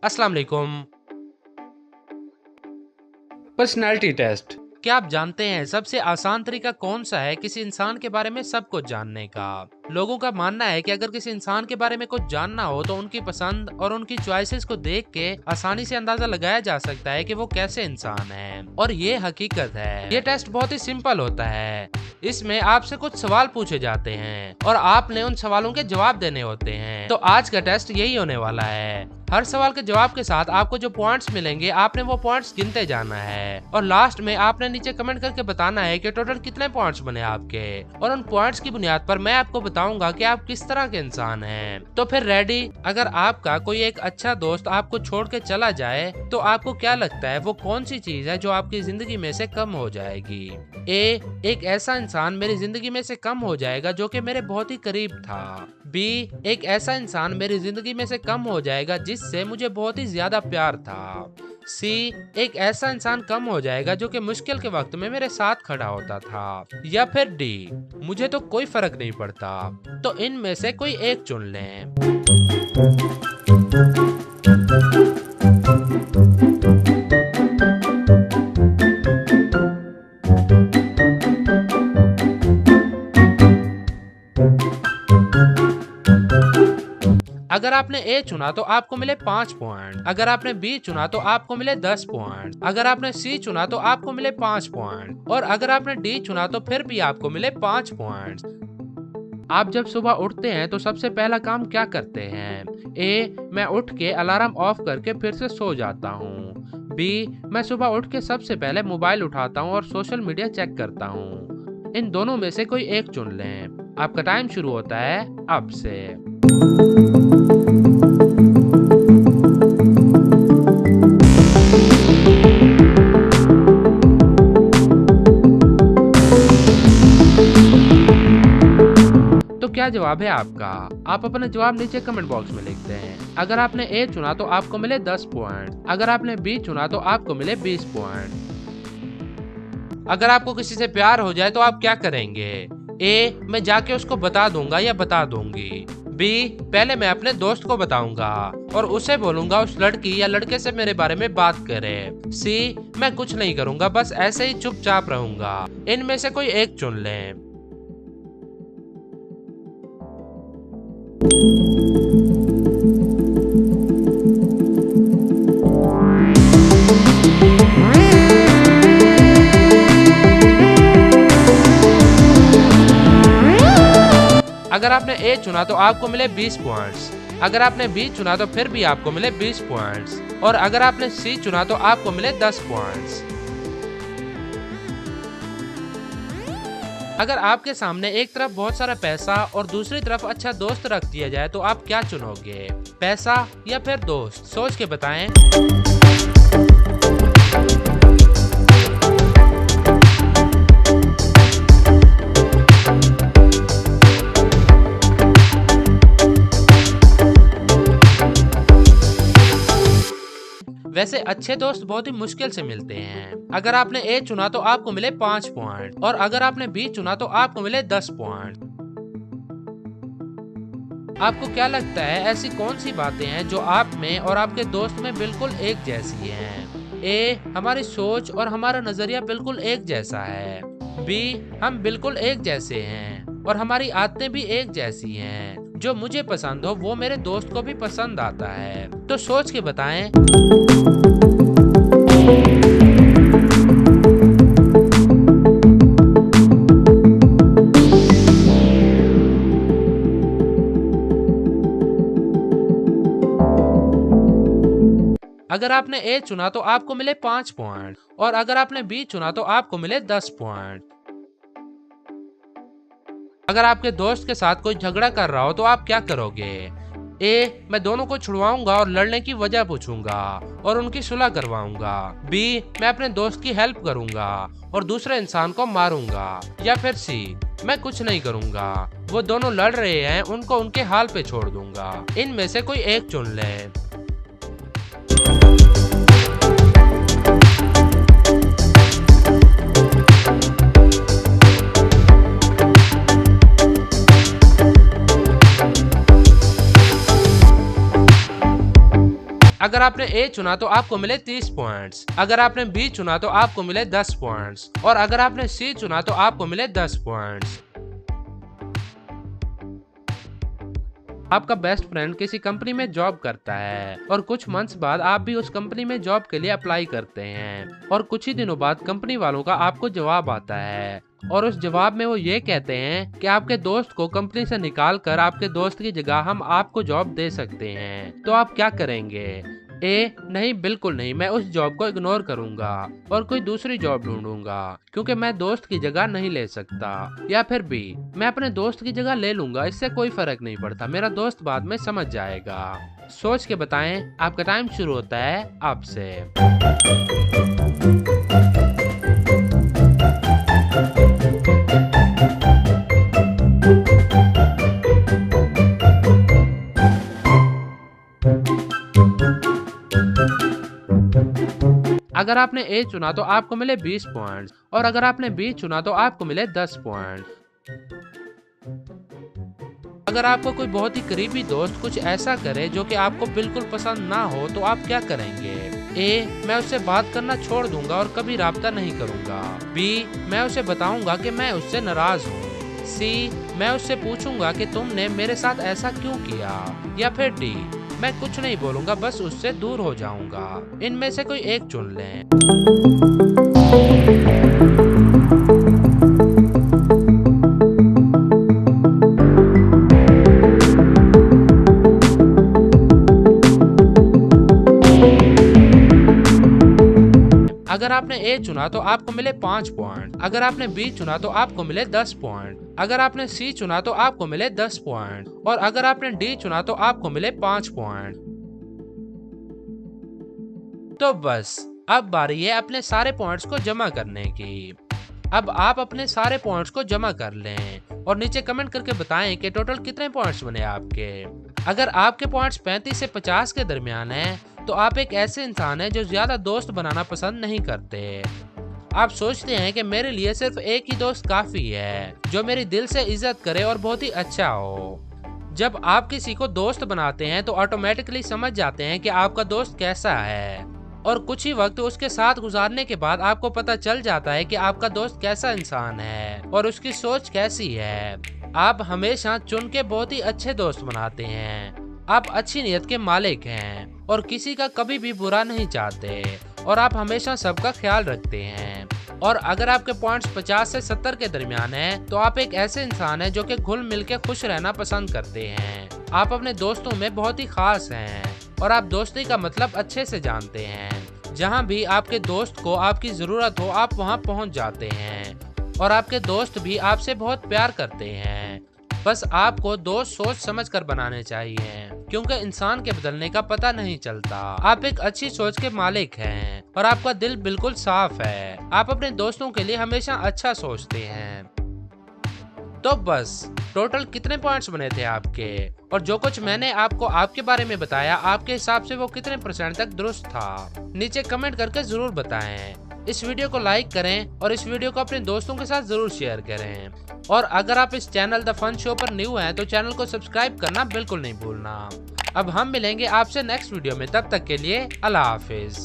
अस्सलाम वालेकुम। Personality test. क्या आप जानते हैं सबसे आसान तरीका कौन सा है किसी इंसान के बारे में सब कुछ जानने का? लोगों का मानना है कि अगर किसी इंसान के बारे में कुछ जानना हो तो उनकी पसंद और उनकी चॉइसेस को देख के आसानी से अंदाजा लगाया जा सकता है कि वो कैसे इंसान है, और ये हकीकत है। ये टेस्ट बहुत ही सिंपल होता है। इसमें आपसे कुछ सवाल पूछे जाते हैं और आपने उन सवालों के जवाब देने होते हैं। तो आज का टेस्ट यही होने वाला है। हर सवाल के जवाब के साथ आपको जो पॉइंट्स मिलेंगे आपने वो पॉइंट्स गिनते जाना है, और लास्ट में आपने नीचे कमेंट करके बताना है कि टोटल कितने पॉइंट्स बने आपके, और उन पॉइंट्स की बुनियाद पर मैं आपको बताऊंगा कि आप किस तरह के इंसान हैं। तो फिर रेडी? अगर आपका कोई एक अच्छा दोस्त आपको छोड़ के चला जाए तो आपको क्या लगता है वो कौन सी चीज है जो आपकी जिंदगी में से कम हो जाएगी? ए, एक ऐसा इंसान मेरी जिंदगी में से कम हो जाएगा जो कि मेरे बहुत ही करीब था। बी, एक ऐसा इंसान मेरी जिंदगी में से कम हो जाएगा जिससे मुझे बहुत ही ज्यादा प्यार था। सी, एक ऐसा इंसान कम हो जाएगा जो कि मुश्किल के वक्त में मेरे साथ खड़ा होता था। या फिर डी, मुझे तो कोई फर्क नहीं पड़ता। तो इनमें से कोई एक चुन लें। अगर आपने ए चुना तो आपको मिले 5 पॉइंट। अगर आपने बी चुना तो आपको मिले 10 पॉइंट। अगर आपने सी चुना तो आपको मिले 5 पॉइंट, और अगर आपने डी चुना तो फिर भी आपको मिले 5 पॉइंट। आप जब सुबह उठते हैं तो सबसे पहला काम क्या करते हैं? ए, मैं उठ के अलार्म ऑफ करके फिर से सो जाता हूँ। बी, मैं सुबह उठ के सबसे पहले मोबाइल उठाता हूँ और सोशल मीडिया चेक करता हूँ। इन दोनों में से कोई एक चुन लें। आपका टाइम शुरू होता है अब से। तो क्या जवाब है आपका? आप अपना जवाब नीचे कमेंट बॉक्स में लिखते हैं। अगर आपने ए चुना तो आपको मिले 10 पॉइंट। अगर आपने बी चुना तो आपको मिले 20 पॉइंट। अगर आपको किसी से प्यार हो जाए तो आप क्या करेंगे? ए, मैं जाके उसको बता दूंगा या बता दूंगी। बी, पहले मैं अपने दोस्त को बताऊंगा और उसे बोलूंगा उस लड़की या लड़के से मेरे बारे में बात करे। सी, मैं कुछ नहीं करूंगा, बस ऐसे ही चुपचाप रहूंगा। इनमें से कोई एक चुन लें। अगर आपने ए चुना तो आपको मिले 20 पॉइंट्स। अगर आपने बी चुना तो फिर भी आपको मिले 20 पॉइंट्स, और अगर आपने सी चुना तो आपको मिले 10 पॉइंट्स। अगर आपके सामने एक तरफ बहुत सारा पैसा और दूसरी तरफ अच्छा दोस्त रख दिया जाए तो आप क्या चुनोगे? पैसा या फिर दोस्त? सोच के बताएं। वैसे अच्छे दोस्त बहुत ही मुश्किल से मिलते हैं। अगर आपने ए चुना तो आपको मिले 5 पॉइंट, और अगर आपने बी चुना तो आपको मिले 10 पॉइंट। आपको क्या लगता है ऐसी कौन सी बातें हैं जो आप में और आपके दोस्त में बिल्कुल एक जैसी हैं? ए, हमारी सोच और हमारा नजरिया बिल्कुल एक जैसा है। बी, हम बिल्कुल एक जैसे हैं और हमारी आदतें भी एक जैसी हैं। जो मुझे पसंद हो वो मेरे दोस्त को भी पसंद आता है। तो सोच के बताएं। अगर आपने ए चुना तो आपको मिले 5 पॉइंट, और अगर आपने बी चुना तो आपको मिले 10 पॉइंट। अगर आपके दोस्त के साथ कोई झगड़ा कर रहा हो तो आप क्या करोगे? ए, मैं दोनों को छुड़वाऊंगा और लड़ने की वजह पूछूंगा और उनकी सुलह करवाऊंगा। बी, मैं अपने दोस्त की हेल्प करूंगा और दूसरे इंसान को मारूंगा। या फिर सी, मैं कुछ नहीं करूंगा, वो दोनों लड़ रहे हैं, उनको उनके हाल पे छोड़ दूंगा। इनमें से कोई एक चुन लें। अगर आपने ए चुना तो आपको मिले 30 पॉइंट्स, अगर आपने बी चुना तो आपको मिले 10 पॉइंट्स और अगर आपने सी चुना तो आपको मिले 10 पॉइंट्स। आपका बेस्ट फ्रेंड किसी कंपनी में जॉब करता है और कुछ मंथ्स बाद आप भी उस कंपनी में जॉब के लिए अप्लाई करते हैं और कुछ ही दिनों बाद कंपनी वालों का आपको जवाब आता है और उस जवाब में वो ये कहते हैं कि आपके दोस्त को कंपनी से निकाल कर आपके दोस्त की जगह हम आपको जॉब दे सकते हैं, तो आप क्या करेंगे? ए, नहीं, बिल्कुल नहीं, मैं उस जॉब को इग्नोर करूंगा और कोई दूसरी जॉब ढूंढूंगा क्योंकि मैं दोस्त की जगह नहीं ले सकता। या फिर बी, मैं अपने दोस्त की जगह ले लूंगा, इससे कोई फर्क नहीं पड़ता, मेरा दोस्त बाद में समझ जाएगा। सोच के बताएं, आपका टाइम शुरू होता है आपसे। अगर आपने ए चुना तो आपको मिले 20 पॉइंट्स और अगर आपने बी चुना तो आपको मिले 10 पॉइंट। अगर आपको कोई बहुत ही करीबी दोस्त कुछ ऐसा करे जो कि आपको बिल्कुल पसंद ना हो तो आप क्या करेंगे? ए, मैं उससे बात करना छोड़ दूंगा और कभी राब्ता नहीं करूंगा। बी, मैं उसे बताऊंगा कि मैं उससे नाराज हूँ। सी, मैं उससे पूछूंगा कि तुमने मेरे साथ ऐसा क्यों किया। या फिर डी, मैं कुछ नहीं बोलूंगा, बस उससे दूर हो जाऊंगा। इनमें से कोई एक चुन लें। अगर आपने ए चुना तो आपको मिले 5 पॉइंट, अगर आपने बी चुना तो आपको मिले 10 पॉइंट, अगर आपने सी चुना तो आपको मिले 10 पॉइंट और अगर आपने डी चुना तो आपको मिले 5 पॉइंट। तो बस अब बारी है अपने सारे पॉइंट्स को जमा करने की। अब आप अपने सारे पॉइंट्स को जमा कर लें और नीचे कमेंट करके बताएं कि टोटल कितने पॉइंट्स बने आपके। अगर आपके पॉइंट्स 35 से 50 के दरमियान हैं, तो आप एक ऐसे इंसान हैं जो ज्यादा दोस्त बनाना पसंद नहीं करते। आप सोचते हैं कि मेरे लिए सिर्फ एक ही दोस्त काफी है जो मेरी दिल से इज्जत करे और बहुत ही अच्छा हो। जब आप किसी को दोस्त बनाते हैं तो ऑटोमेटिकली समझ जाते हैं कि आपका दोस्त कैसा है और कुछ ही वक्त उसके साथ गुजारने के बाद आपको पता चल जाता है कि आपका दोस्त कैसा इंसान है और उसकी सोच कैसी है। आप हमेशा चुन के बहुत ही अच्छे दोस्त बनाते हैं। आप अच्छी नीयत के मालिक हैं और किसी का कभी भी बुरा नहीं चाहते और आप हमेशा सबका ख्याल रखते हैं। और अगर आपके पॉइंट्स 50 से 70 के दरमियान हैं, तो आप एक ऐसे इंसान हैं जो कि घुल मिल के खुश रहना पसंद करते हैं। आप अपने दोस्तों में बहुत ही खास हैं और आप दोस्ती का मतलब अच्छे से जानते हैं। जहां भी आपके दोस्त को आपकी जरूरत हो, आप वहां पहुंच जाते हैं और आपके दोस्त भी आपसे बहुत प्यार करते हैं। बस आपको दोस्त सोच समझ कर बनाने चाहिए क्योंकि इंसान के बदलने का पता नहीं चलता। आप एक अच्छी सोच के मालिक हैं और आपका दिल बिल्कुल साफ है। आप अपने दोस्तों के लिए हमेशा अच्छा सोचते हैं। तो बस टोटल कितने पॉइंट्स बने थे आपके और जो कुछ मैंने आपको आपके बारे में बताया, आपके हिसाब से वो कितने % तक दुरुस्त था? नीचे कमेंट करके जरूर बताएं। इस वीडियो को लाइक करें और इस वीडियो को अपने दोस्तों के साथ जरूर शेयर करें। और अगर आप इस चैनल द फन शो पर न्यू हैं तो चैनल को सब्सक्राइब करना बिल्कुल नहीं भूलना। अब हम मिलेंगे आपसे नेक्स्ट वीडियो में, तब तक के लिए अल्लाह हाफिज।